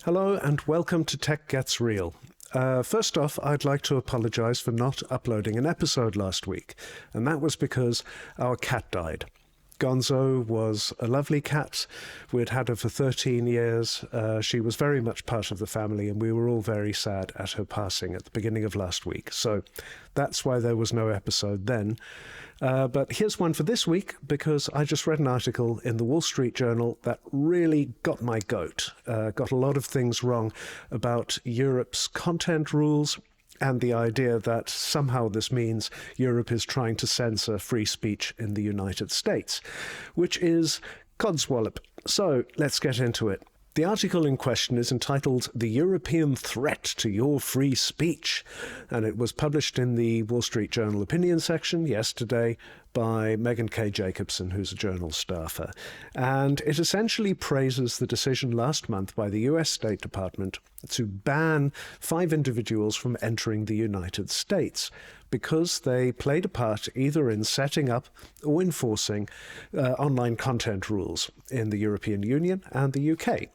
Hello and welcome to Tech Gets Real. First off, I'd like to apologize for not uploading an episode last week, and that was because our cat died. Gonzo was a lovely cat. We'd had her for 13 years. She was very much part of the family, and we were all very sad at her passing at the beginning of last week. So that's why there was no episode then. But here's one for this week, because I just read an article in the Wall Street Journal that really got my goat. Got a lot of things wrong about Europe's content rules, and the idea that somehow this means Europe is trying to censor free speech in the United States, which is codswallop. So let's get into it. The article in question is entitled "The European Threat to Your Free Speech," and it was published in the Wall Street Journal opinion section yesterday by Megan K. Jacobson, who's a journal staffer. And it essentially praises the decision last month by the US State Department to ban 5 individuals from entering the United States because they played a part either in setting up or enforcing online content rules in the European Union and the UK.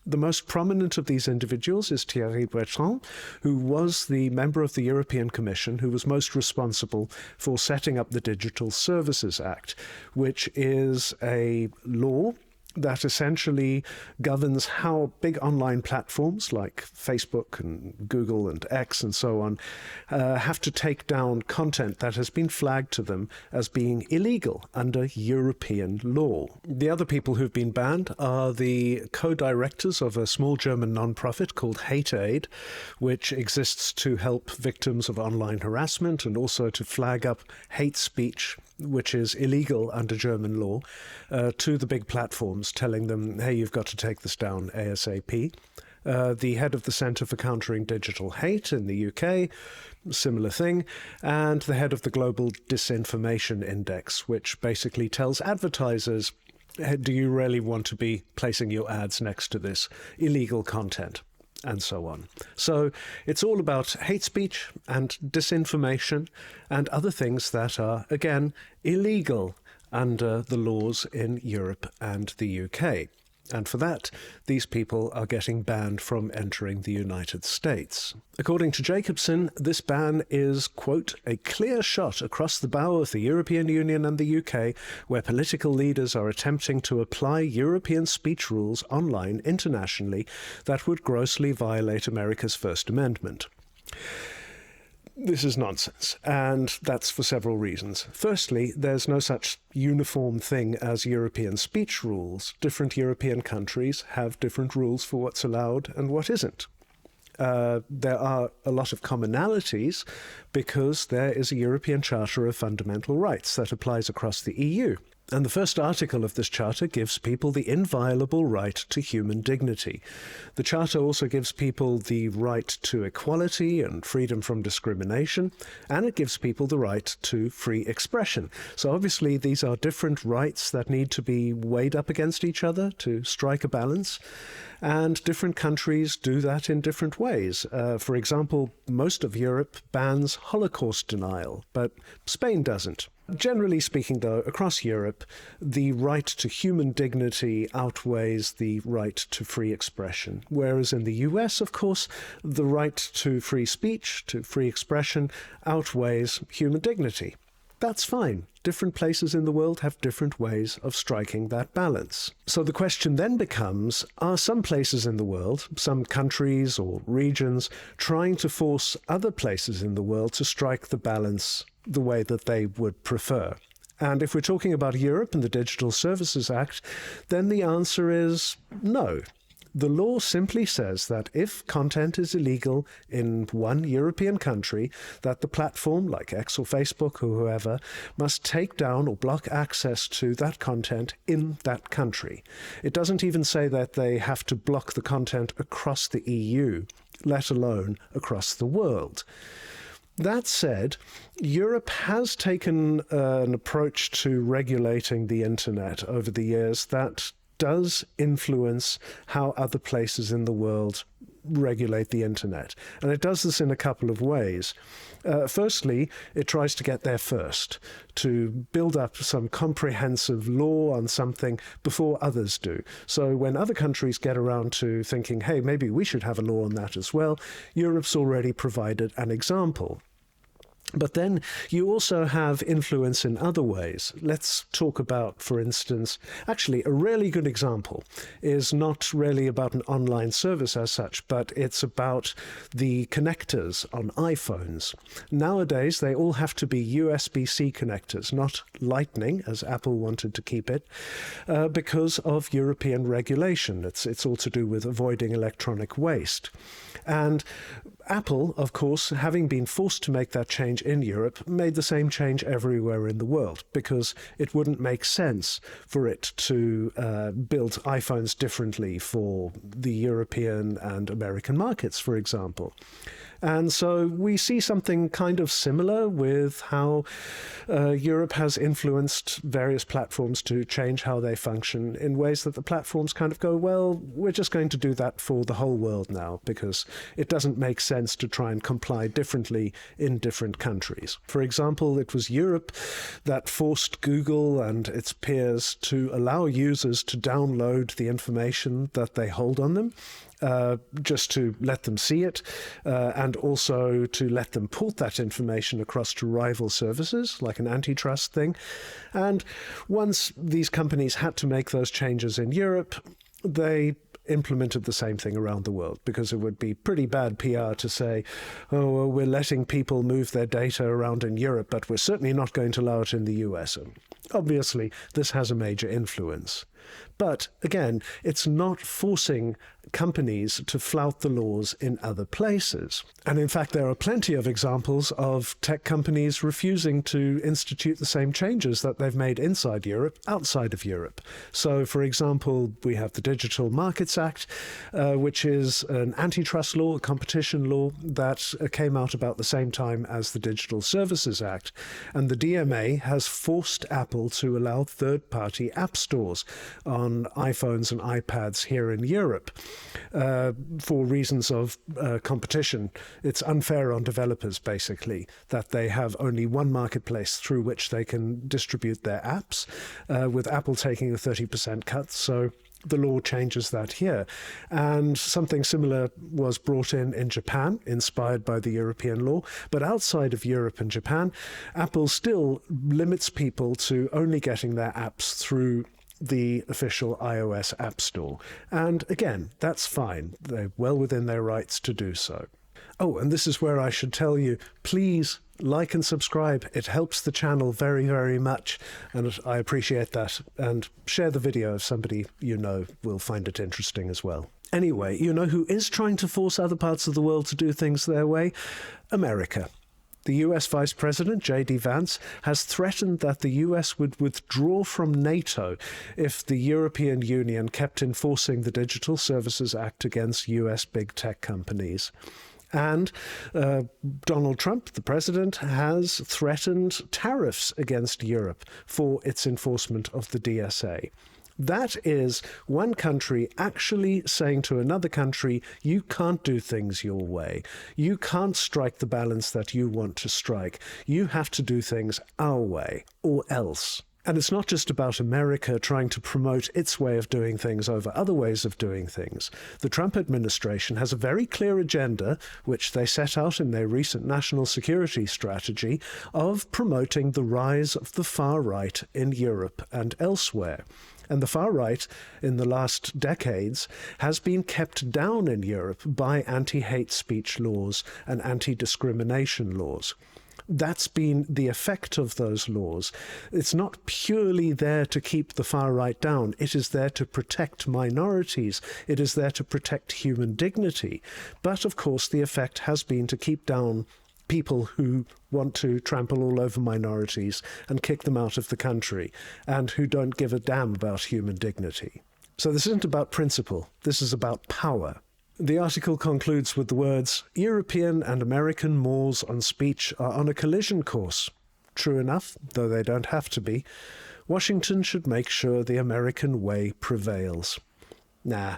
The most prominent of these individuals is Thierry Breton, who was the member of the European Commission who was most responsible for setting up the Digital Services Act, which is a law that essentially governs how big online platforms like Facebook and Google and X and so on have to take down content that has been flagged to them as being illegal under European law. The other people who've been banned are the co-directors of a small German non-profit called Hate Aid, which exists to help victims of online harassment and also to flag up hate speech, which is illegal under German law, to the big platforms, telling them, hey, you've got to take this down ASAP. The head of the Centre for Countering Digital Hate in the UK, similar thing, and the head of the Global Disinformation Index, which basically tells advertisers, hey, do you really want to be placing your ads next to this illegal content? And so on. So it's all about hate speech and disinformation and other things that are, again, illegal under the laws in Europe and the UK. And for that, these people are getting banned from entering the United States. According to Jacobson, this ban is, quote, a clear shot across the bow of the European Union and the UK, where political leaders are attempting to apply European speech rules online internationally that would grossly violate America's First Amendment. This is nonsense, and that's for several reasons. Firstly, there's no such uniform thing as European speech rules. Different European countries have different rules for what's allowed and what isn't. There are a lot of commonalities because there is a European Charter of Fundamental Rights that applies across the EU. And the first article of this charter gives people the inviolable right to human dignity. The charter also gives people the right to equality and freedom from discrimination, and it gives people the right to free expression. So obviously these are different rights that need to be weighed up against each other to strike a balance, and different countries do that in different ways. For example, most of Europe bans Holocaust denial, but Spain doesn't. Generally speaking, though, across Europe, the right to human dignity outweighs the right to free expression. Whereas in the US, of course, the right to free speech, to free expression, outweighs human dignity. That's fine. Different places in the world have different ways of striking that balance. So the question then becomes, are some places in the world, some countries or regions, trying to force other places in the world to strike the balance the way that they would prefer? And if we're talking about Europe and the Digital Services Act, then the answer is no. The law simply says that if content is illegal in one European country, that the platform, like X or Facebook or whoever, must take down or block access to that content in that country. It doesn't even say that they have to block the content across the EU, let alone across the world. That said, Europe has taken an approach to regulating the internet over the years that does influence how other places in the world regulate the internet. And it does this in a couple of ways. Firstly, it tries to get there first, to build up some comprehensive law on something before others do. So when other countries get around to thinking, hey, maybe we should have a law on that as well, Europe's already provided an example. But then you also have influence in other ways. Let's talk about, for instance, actually a really good example is not really about an online service as such, but it's about the connectors on iPhones. Nowadays, they all have to be USB-C connectors, not Lightning, as Apple wanted to keep it, because of European regulation. It's all to do with avoiding electronic waste. And Apple, of course, having been forced to make that change in Europe, made the same change everywhere in the world, because it wouldn't make sense for it to build iPhones differently for the European and American markets, for example. And so we see something kind of similar with how Europe has influenced various platforms to change how they function in ways that the platforms kind of go, well, we're just going to do that for the whole world now, because it doesn't make sense to try and comply differently in different countries. For example, it was Europe that forced Google and its peers to allow users to download the information that they hold on them, just to let them see it, and also to let them port that information across to rival services, like an antitrust thing. And once these companies had to make those changes in Europe, they implemented the same thing around the world, because it would be pretty bad PR to say, oh, well, we're letting people move their data around in Europe, but we're certainly not going to allow it in the US. And obviously, this has a major influence. But again, it's not forcing companies to flout the laws in other places. And in fact, there are plenty of examples of tech companies refusing to institute the same changes that they've made inside Europe, outside of Europe. So, for example, we have the Digital Markets Act, which is an antitrust law, a competition law that came out about the same time as the Digital Services Act. And the DMA has forced Apple to allow third-party app stores on iPhones and iPads here in Europe for reasons of competition. It's unfair on developers, basically, that they have only one marketplace through which they can distribute their apps, with Apple taking a 30% cut. So the law changes that here. And something similar was brought in Japan, inspired by the European law. But outside of Europe and Japan, Apple still limits people to only getting their apps through the official iOS App Store. And again, that's fine. They're well within their rights to do so. Oh, and this is where I should tell you, please like and subscribe. It helps the channel very, very much, and I appreciate that. And share the video if somebody you know will find it interesting as well. Anyway, you know who is trying to force other parts of the world to do things their way? America. The US Vice President, J.D. Vance, has threatened that the US would withdraw from NATO if the European Union kept enforcing the Digital Services Act against US big tech companies. And Donald Trump, the president, has threatened tariffs against Europe for its enforcement of the DSA. That is one country actually saying to another country, you can't do things your way. You can't strike the balance that you want to strike. You have to do things our way, or else. And it's not just about America trying to promote its way of doing things over other ways of doing things. The Trump administration has a very clear agenda, which they set out in their recent national security strategy, of promoting the rise of the far right in Europe and elsewhere. And the far right, in the last decades, has been kept down in Europe by anti-hate speech laws and anti-discrimination laws. That's been the effect of those laws. It's not purely there to keep the far right down. It is there to protect minorities. It is there to protect human dignity. But, of course, the effect has been to keep down people who want to trample all over minorities and kick them out of the country, and who don't give a damn about human dignity. So this isn't about principle. This is about power. The article concludes with the words, European and American mores on speech are on a collision course. True enough, though they don't have to be. Washington should make sure the American way prevails. Nah.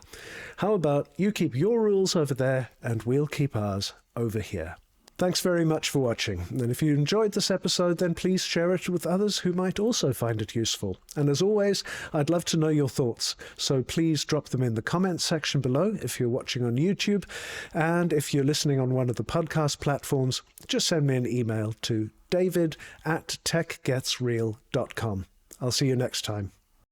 How about you keep your rules over there and we'll keep ours over here. Thanks very much for watching, and if you enjoyed this episode, then please share it with others who might also find it useful. And as always, I'd love to know your thoughts, so please drop them in the comments section below if you're watching on YouTube, and if you're listening on one of the podcast platforms, just send me an email to david@techgetsreal.com. I'll see you next time.